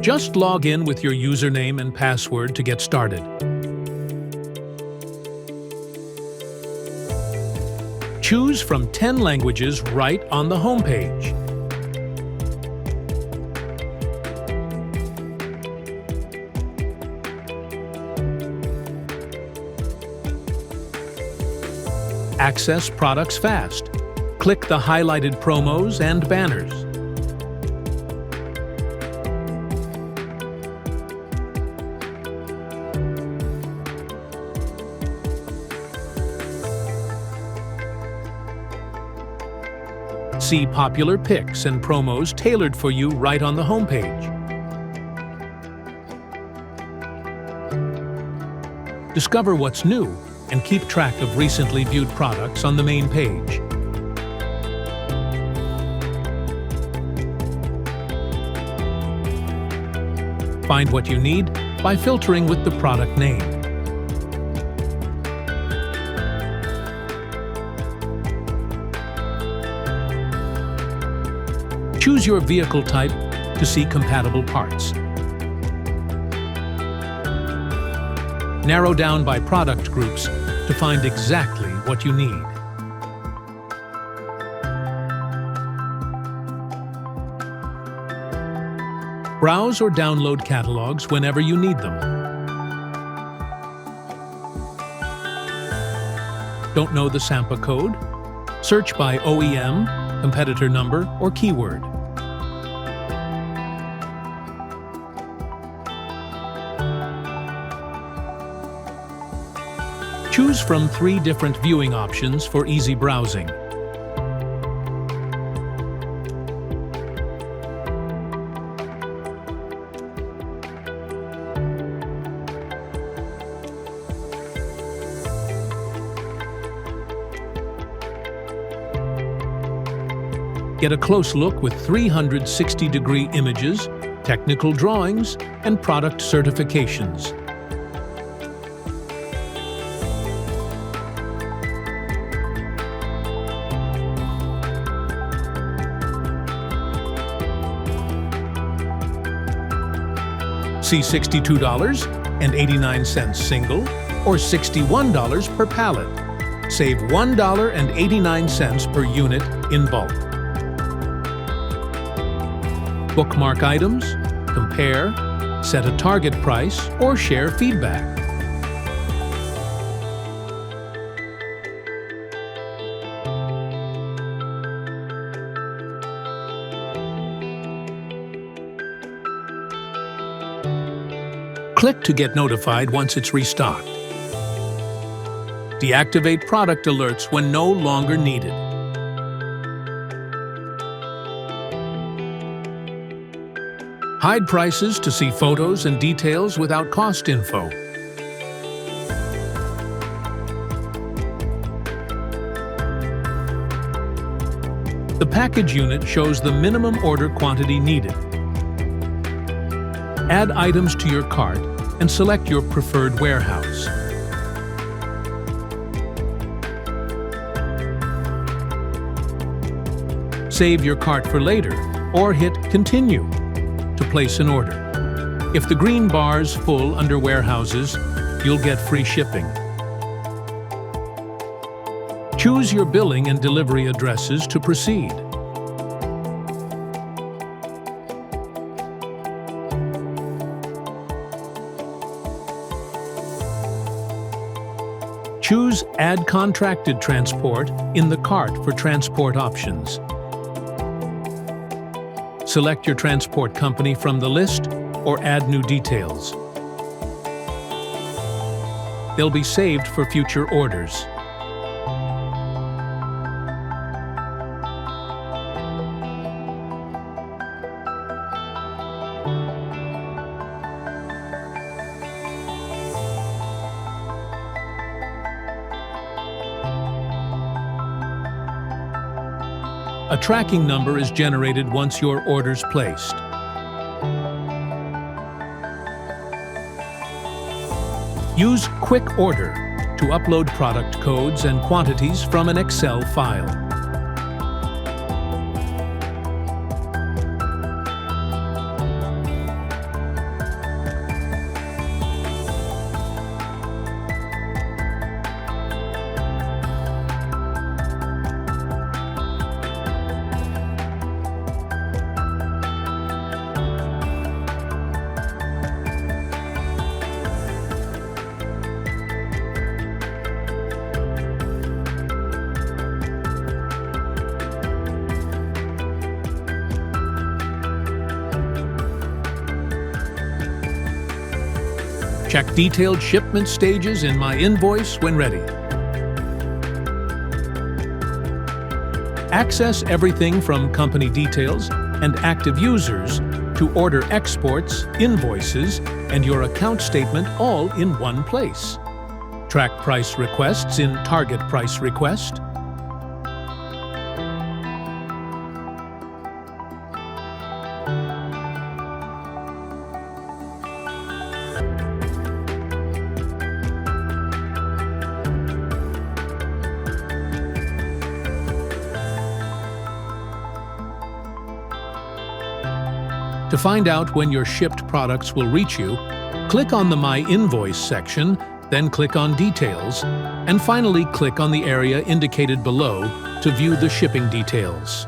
Just log in with your username and password to get started. Choose from 10 languages right on the home page. Access products fast. Click the highlighted promos and banners. See popular picks and promos tailored for you right on the homepage. Discover what's new and keep track of recently viewed products on the main page. Find what you need by filtering with the product name. Choose your vehicle type to see compatible parts. Narrow down by product groups to find exactly what you need. Browse or download catalogs whenever you need them. Don't know the Sampa code? Search by OEM, competitor number, or keyword. Choose from 3 different viewing options for easy browsing. Get a close look with 360-degree images, technical drawings, and product certifications. See $62.89 single or $61 per pallet. Save $1.89 per unit in bulk. Bookmark items, compare, set a target price, or share feedback. Click to get notified once it's restocked. Deactivate product alerts when no longer needed. Hide prices to see photos and details without cost info. The package unit shows the minimum order quantity needed. Add items to your cart and select your preferred warehouse. Save your cart for later or hit Continue to place an order. If the green bar's full under warehouses, you'll get free shipping. Choose your billing and delivery addresses to proceed. Choose Add Contracted Transport in the cart for transport options. Select your transport company from the list or add new details. They'll be saved for future orders. A tracking number is generated once your order's placed. Use Quick Order to upload product codes and quantities from an Excel file. Check detailed shipment stages in my invoice when ready. Access everything from company details and active users to order exports, invoices, and your account statement all in one place. Track price requests in Target Price Request. To find out when your shipped products will reach you, click on the My Invoice section, then click on Details, and finally click on the area indicated below to view the shipping details.